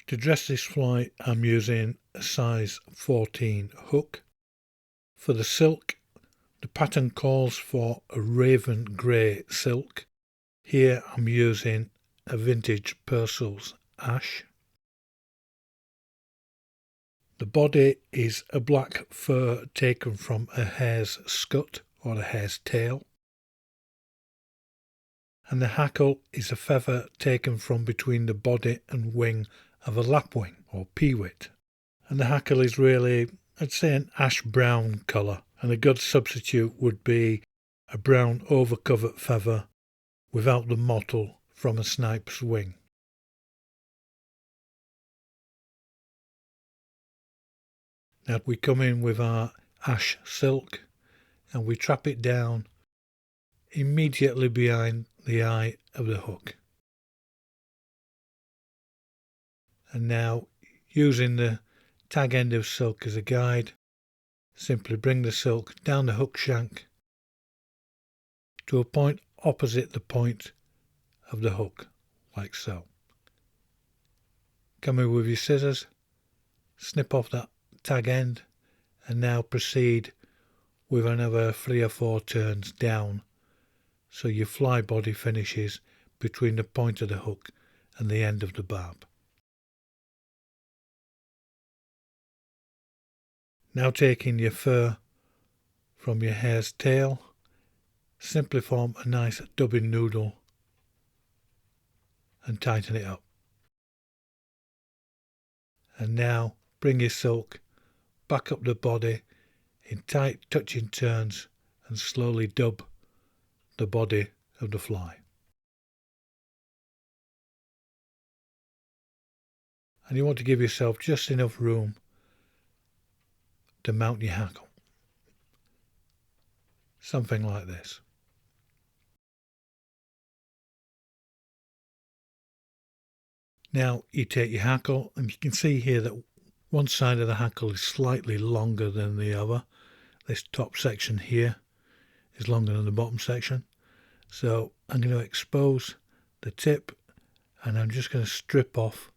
To dress this fly, I'm using a size 14 hook. For the silk, the pattern calls for a raven grey silk. Here I'm using a vintage Pearsalls ash. The body is a black fur taken from a hare's scut or a hare's tail. And the hackle is a feather taken from between the body and wing of a lapwing or peewit. And the hackle is really, I'd say, an ash brown colour, and a good substitute would be a brown over-covert feather without the mottled from a snipe's wing. Now we come in with our ash silk and we trap it down immediately behind the eye of the hook. And now, using the tag end of silk as a guide, simply bring the silk down the hook shank to a point opposite the point of the hook, like so. Come in with your scissors, snip off that tag end, and now proceed with another 3 or 4 turns down so your fly body finishes between the point of the hook and the end of the barb. Now taking your fur from your hare's tail, simply form a nice dubbing noodle and tighten it up. And now bring your silk back up the body in tight touching turns and slowly dub the body of the fly. And you want to give yourself just enough room to mount your hackle. Something like this. Now you take your hackle, and you can see here that one side of the hackle is slightly longer than the other. This top section here is longer than the bottom section. So I'm going to expose the tip, and I'm just going to strip off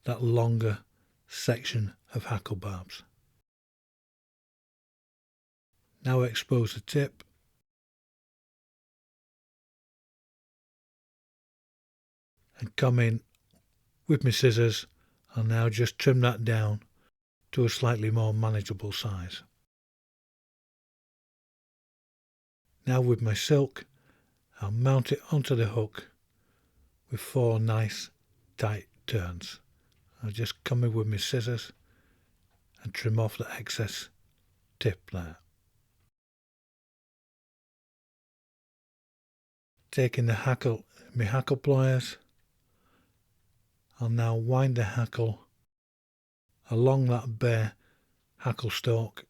that longer section of hackle barbs. Now expose the tip, and come in with my scissors and now just trim that down to a slightly more manageable size. Now with my silk, I'll mount it onto the hook with 4 nice tight turns. I'll just come in with my scissors and trim off the excess tip there. Taking the hackle, my hackle pliers, I'll now wind the hackle along that bare hackle stalk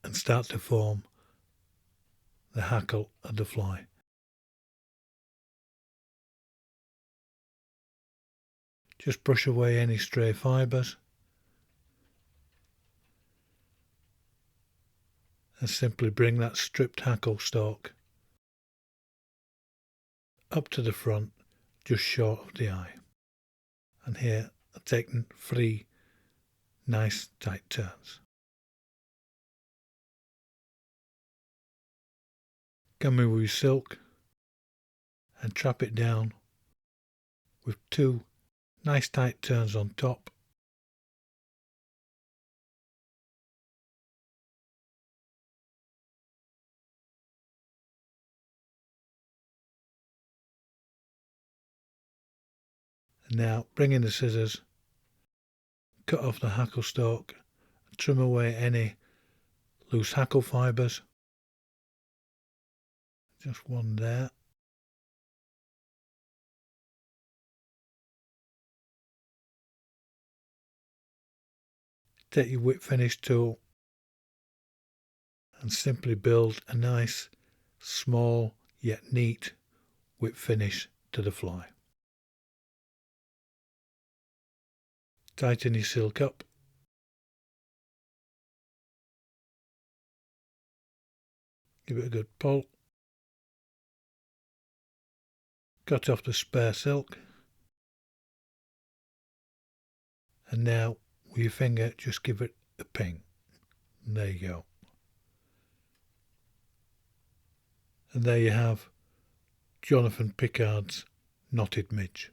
and start to form the hackle of the fly. Just brush away any stray fibres and simply bring that stripped hackle stalk up to the front, just short of the eye. And here I've taken 3 nice tight turns. Come in with your silk and trap it down with 2 nice tight turns on top. And now bring in the scissors, cut off the hackle stalk, trim away any loose hackle fibres. Just one there. Take your whip finish tool and simply build a nice, small yet neat whip finish to the fly. Tighten your silk up. Give it a good pull. Cut off the spare silk. And now with your finger just give it a ping. And there you go. And there you have Jonathan Pickard's Knotted Midge.